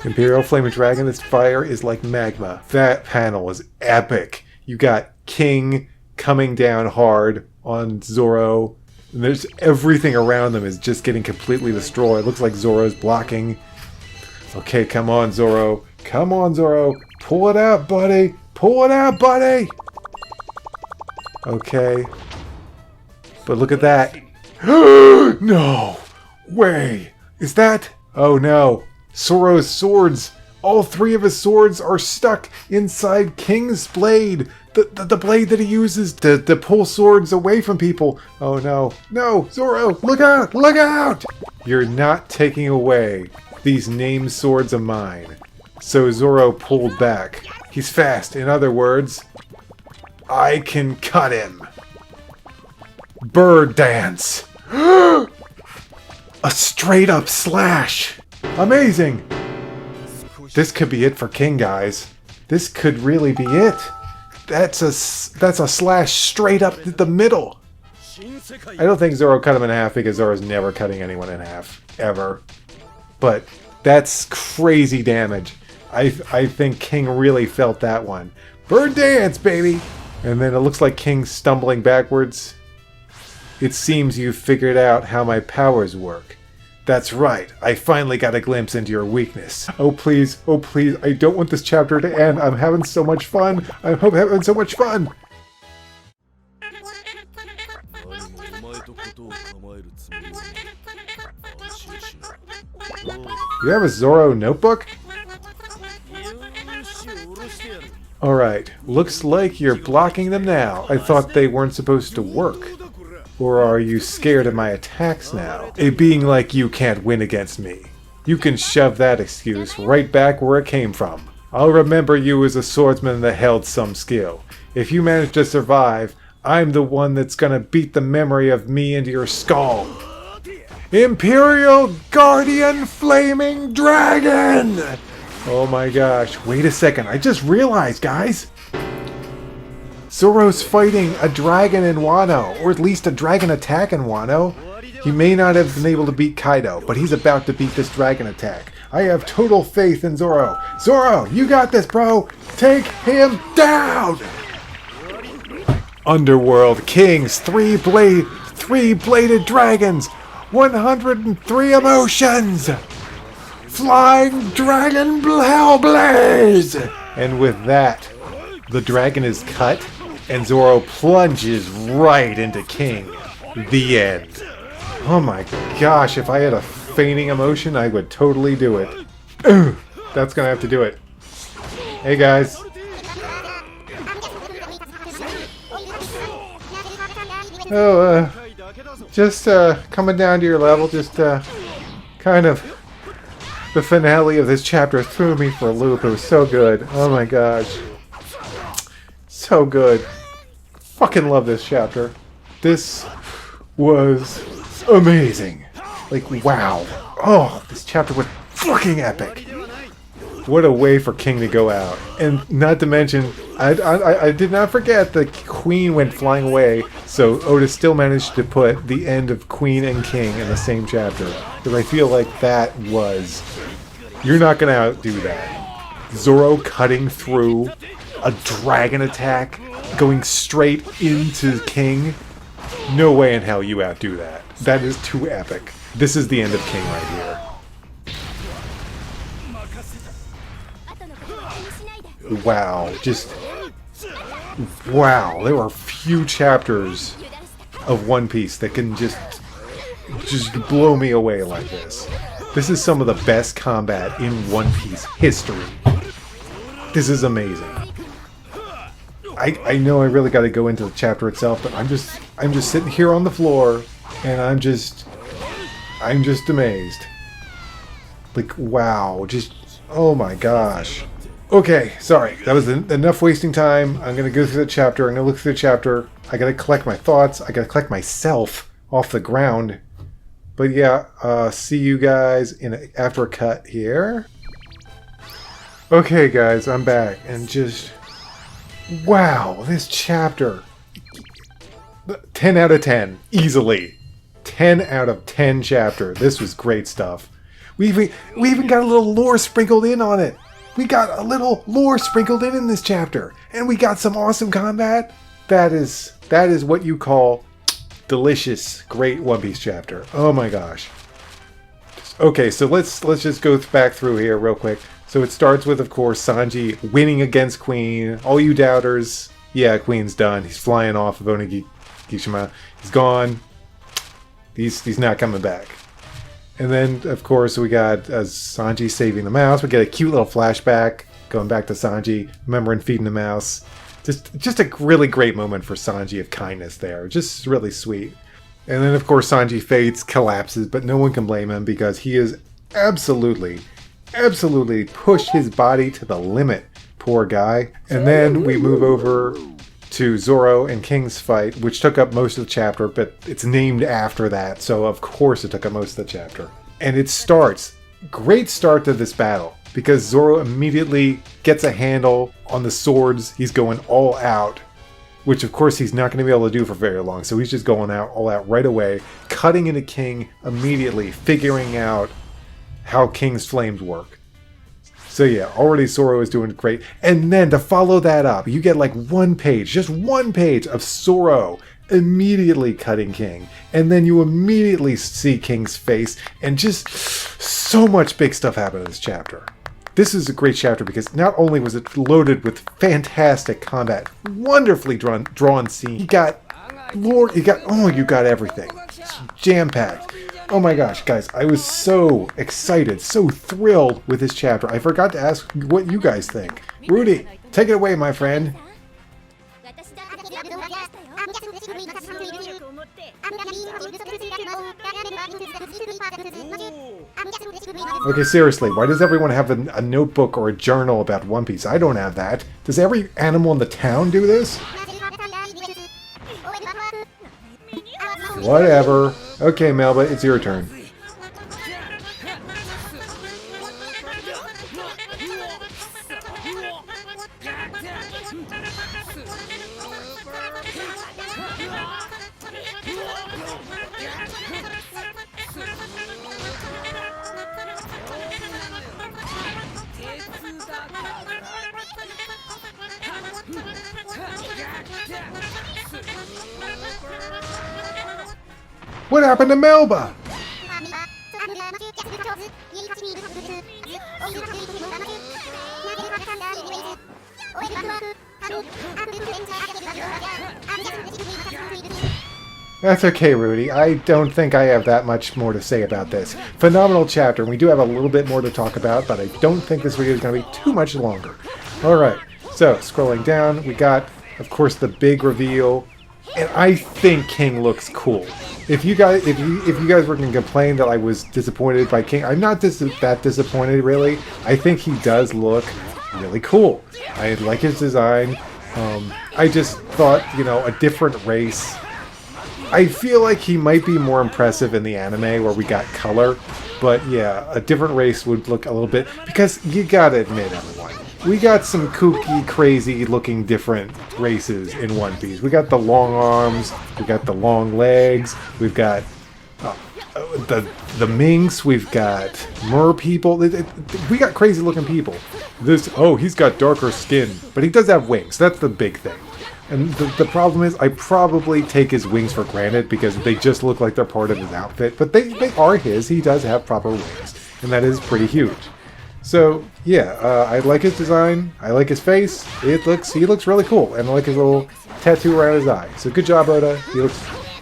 Imperial Flaming Dragon, this fire is like magma. That panel was epic. You got King coming down hard on Zoro. And there's everything around them is just getting completely destroyed. It looks like Zoro's blocking. Okay, come on, Zoro. Come on, Zoro. Pull it out, buddy. Pull it out, buddy. Okay. But look at that. No way. Is that? Oh no. Zoro's swords. All three of his swords are stuck inside King's blade. The blade that he uses to pull swords away from people. Oh no. No, Zoro, look out! Look out! You're not taking away these named swords of mine. So Zoro pulled back. He's fast. In other words, I can cut him. Bird dance. A straight up slash. Amazing. This could be it for King, guys. This could really be it. That's a slash straight up the middle. I don't think Zoro cut him in half because Zoro's never cutting anyone in half. Ever. But that's crazy damage. I think King really felt that one. Bird dance, baby! And then it looks like King's stumbling backwards. It seems you've figured out how my powers work. That's right, I finally got a glimpse into your weakness. Oh please, I don't want this chapter to end. I'm having so much fun. I'm having so much fun. You have a Zoro notebook? Alright, looks like you're blocking them now. I thought they weren't supposed to work. Or are you scared of my attacks now? It being like you can't win against me. You can shove that excuse right back where it came from. I'll remember you as a swordsman that held some skill. If you manage to survive, I'm the one that's gonna beat the memory of me into your skull. Imperial Guardian Flaming Dragon! Oh my gosh, wait a second, I just realized, guys! Zoro's fighting a dragon in Wano, or at least a dragon attack in Wano. He may not have been able to beat Kaido, but he's about to beat this dragon attack. I have total faith in Zoro. Zoro, you got this, bro! Take him down! Underworld Kings, three-bladed dragons, 103 emotions! Flying Dragon Hellblaze! And with that, the dragon is cut, and Zoro plunges right into King. The end. Oh my gosh, if I had a fainting emotion, I would totally do it. That's gonna have to do it. Hey guys. Oh, just coming down to your level, just kind of the finale of this chapter threw me for a loop. It was so good. Oh my gosh. So good. Fucking love this chapter. This was amazing. Like, wow. Oh, this chapter was fucking epic. What a way for King to go out. And not to mention, I did not forget the Queen went flying away, so Oda still managed to put the end of Queen and King in the same chapter. Because I feel like that was... You're not going to outdo that. Zoro cutting through a dragon attack, going straight into King. No way in hell you outdo that. That is too epic. This is the end of King right here. Wow, just... Wow, there are few chapters of One Piece that can just blow me away like this. This is some of the best combat in One Piece history. This is amazing. I know I really got to go into the chapter itself, but I'm just sitting here on the floor, and I'm just amazed. Like, wow, just, oh my gosh. Okay, sorry, that was enough wasting time. I'm gonna go through the chapter. I'm gonna look through the chapter. I gotta collect my thoughts. I gotta collect myself off the ground. But yeah, see you guys after a cut here. Okay, guys, I'm back, and just wow, this chapter. 10 out of 10, easily. 10 out of 10 chapter. This was great stuff. We even got a little lore sprinkled in on it. We got a little lore sprinkled in this chapter, and we got some awesome combat. That is what you call delicious, great One Piece chapter. Oh my gosh. Okay, so let's just go back through here real quick. So it starts with, of course, Sanji winning against Queen. All you doubters, yeah, Queen's done. He's flying off of Onigashima. He's gone. He's not coming back. And then, of course, we got Sanji saving the mouse. We get a cute little flashback going back to Sanji remembering feeding the mouse. Just a really great moment for Sanji of kindness there. Just really sweet. And then, of course, Sanji fades, collapses, but no one can blame him because he is absolutely pushed his body to the limit. Poor guy. And then we move over to Zoro and King's fight, which took up most of the chapter, but it's named after that, so of course it took up most of the chapter. And it starts, great start to this battle, because Zoro immediately gets a handle on the swords. He's going all out, which of course he's not going to be able to do for very long, so he's just going all out right away, cutting into King immediately, figuring out how King's flames work. So yeah, already Zoro is doing great. And then to follow that up, you get like just one page of Zoro immediately cutting King. And then you immediately see King's face, and just so much big stuff happened in this chapter. This is a great chapter because not only was it loaded with fantastic combat, wonderfully drawn scene, you got everything. Jam-packed. Oh my gosh, guys, I was so excited, so thrilled with this chapter. I forgot to ask what you guys think. Rudy, take it away, my friend. Okay, seriously, why does everyone have a notebook or a journal about One Piece? I don't have that. Does every animal in the town do this? Whatever. Okay, Melba, it's your turn. What happened to Melba? That's okay, Rudy. I don't think I have that much more to say about this. Phenomenal chapter, and we do have a little bit more to talk about, but I don't think this video is going to be too much longer. Alright, so scrolling down, we got, of course, the big reveal, and I think King looks cool. If you guys were going to complain that I was disappointed by King, I'm not that disappointed, really. I think he does look really cool. I like his design. I just thought, a different race. I feel like he might be more impressive in the anime where we got color, but yeah, a different race would look a little bit, because you gotta admit, everyone, we got some kooky, crazy looking different races in One Piece. We got the long arms, we got the long legs, we've got the minks, we've got mer people. We got crazy looking people. He's got darker skin, but he does have wings. That's the big thing. And the problem is, I probably take his wings for granted because they just look like they're part of his outfit. But they are his. He does have proper wings. And that is pretty huge. So, yeah, I like his design. I like his face. He looks really cool. And I like his little tattoo around his eye. So good job, Oda.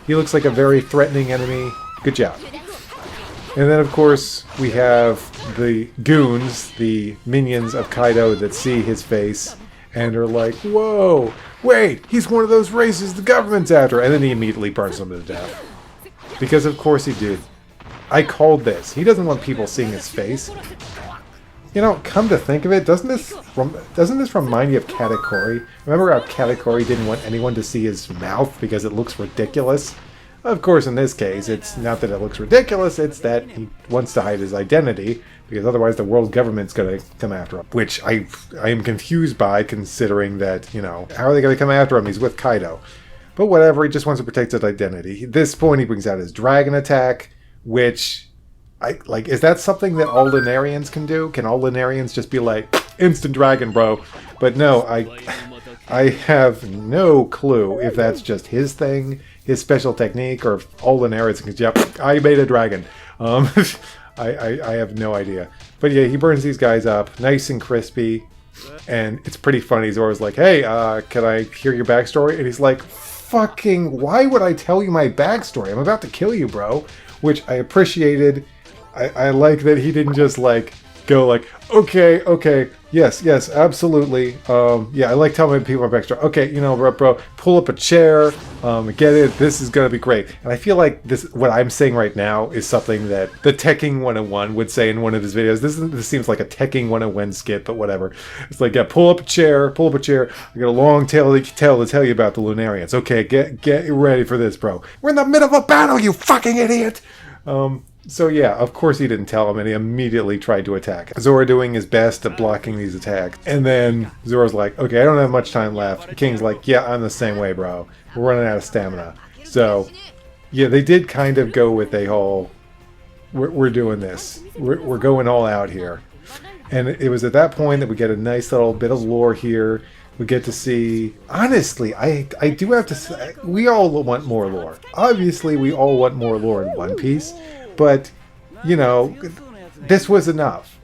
He looks like a very threatening enemy. Good job. And then, of course, we have the goons, the minions of Kaido that see his face. and are like, whoa, wait, he's one of those races the government's after. And then he immediately burns them to death. Because of course he did. I called this. He doesn't want people seeing his face. You know, come to think of it, doesn't this remind you of Katakuri? Remember how Katakuri didn't want anyone to see his mouth because it looks ridiculous? Of course, in this case, it's not that it looks ridiculous, it's that he wants to hide his identity, because otherwise the world government's going to come after him. Which I am confused by, considering that, you know, how are they going to come after him? He's with Kaido. But whatever, he just wants to protect his identity. At this point, he brings out his dragon attack, which... is that something that all Lunarians can do? Can all Lunarians just be like, instant dragon, bro? But no, I have no clue if that's just his thing, his special technique, or if all Lunarians can, yep, I made a dragon. I have no idea. But yeah, he burns these guys up, nice and crispy, and it's pretty funny. Zoro's like, hey, can I hear your backstory? And he's like, fucking, why would I tell you my backstory? I'm about to kill you, bro. Which I appreciated. I like that he didn't just like go like, okay, yes, absolutely. Yeah, I like telling people my backstory. Okay, you know, bro, pull up a chair, get it. This is gonna be great. And I feel like what I'm saying right now is something that the Tekking 101 would say in one of his videos. This seems like a Tekking 101 skit, but whatever. It's like, yeah, pull up a chair. I got a long tale to tell you about the Lunarians. Okay, get ready for this, bro. We're in the middle of a battle, you fucking idiot. So yeah, of course he didn't tell him, and he immediately tried to attack. Zoro doing his best at blocking these attacks. And then Zoro's like, okay, I don't have much time left. King's like, yeah, I'm the same way, bro. We're running out of stamina. So, yeah, they did kind of go with a whole, we're doing this. We're going all out here. And it was at that point that we get a nice little bit of lore here. We get to see... Honestly, I do have to say, we all want more lore. Obviously, we all want more lore in One Piece. But, you know, this was enough.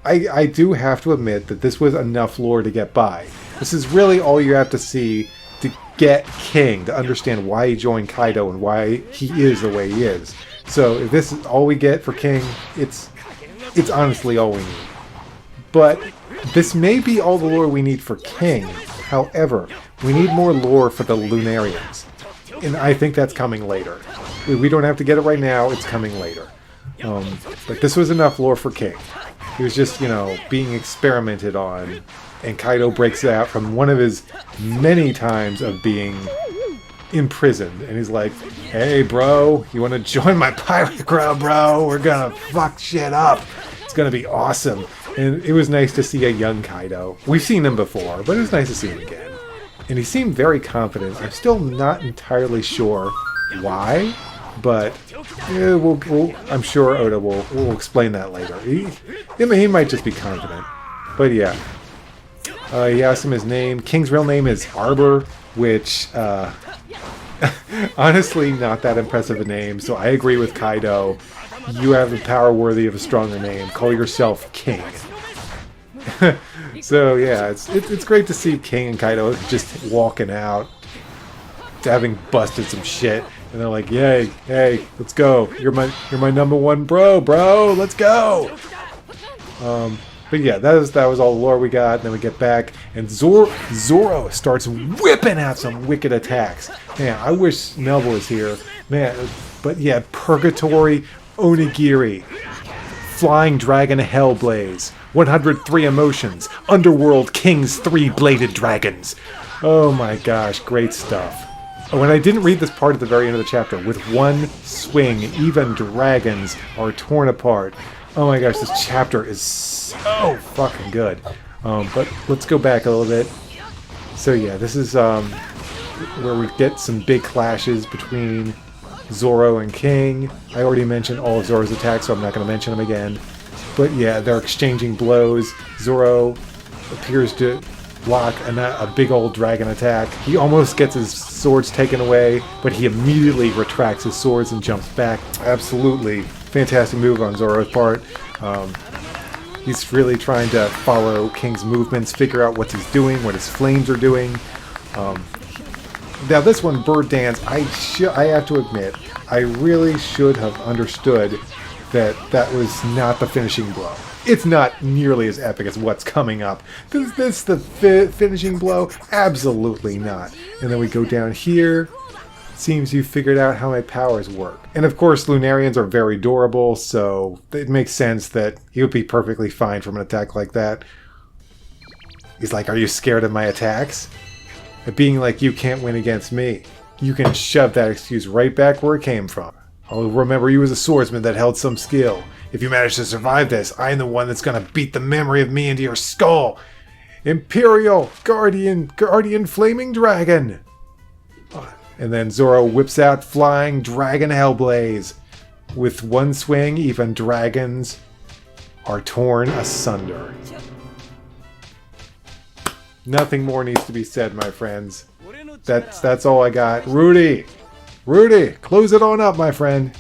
I do have to admit that this was enough lore to get by. This is really all you have to see to get King, to understand why he joined Kaido and why he is the way he is. So if this is all we get for King, it's honestly all we need. But this may be all the lore we need for King. However, we need more lore for the Lunarians. And I think that's coming later. We don't have to get it right now, it's coming later. But this was enough lore for King. He was just, you know, being experimented on. And Kaido breaks out from one of his many times of being imprisoned. And he's like, hey bro, you want to join my pirate crew, bro? We're gonna fuck shit up. It's gonna be awesome. And it was nice to see a young Kaido. We've seen him before, but it was nice to see him again. And he seemed very confident. I'm still not entirely sure why, but yeah, I'm sure Oda will explain that later. He might just be confident. But yeah. He asked him his name. King's real name is Arbor, which, honestly, not that impressive a name, so I agree with Kaido. You have a power worthy of a stronger name. Call yourself King. So yeah, it's great to see King and Kaido just walking out, having busted some shit, and they're like, "Yay, hey, let's go! You're my number one bro, let's go!" But yeah, that was all the lore we got. And then we get back, and Zoro starts whipping out some wicked attacks. Man, I wish Melville was here, man. But yeah, Purgatory Onigiri, Flying Dragon Hellblaze, 103 Emotions, Underworld King's 3-Bladed Dragons. Oh my gosh, great stuff. Oh, and I didn't read this part at the very end of the chapter. With one swing, even dragons are torn apart. Oh my gosh, this chapter is so fucking good. But let's go back a little bit. So yeah, this is where we get some big clashes between Zoro and King. I already mentioned all of Zoro's attacks, so I'm not going to mention them again. But yeah, they're exchanging blows. Zoro appears to block a big old dragon attack. He almost gets his swords taken away, but he immediately retracts his swords and jumps back. Absolutely fantastic move on Zoro's part. He's really trying to follow King's movements, figure out what he's doing, what his flames are doing. Now this one, Bird Dance, I have to admit, I really should have understood that was not the finishing blow. It's not nearly as epic as what's coming up. Is this the finishing blow? Absolutely not. And then we go down here. Seems you figured out how my powers work. And of course, Lunarians are very durable, so it makes sense that he would be perfectly fine from an attack like that. He's like, are you scared of my attacks? And being like, you can't win against me. You can shove that excuse right back where it came from. I'll remember you as a swordsman that held some skill. If you manage to survive this, I'm the one that's gonna beat the memory of me into your skull. Imperial Guardian Flaming Dragon. And then Zoro whips out Flying Dragon Hellblaze. With one swing, even dragons are torn asunder. Nothing more needs to be said, my friends. That's all I got. Rudy, close it on up, my friend.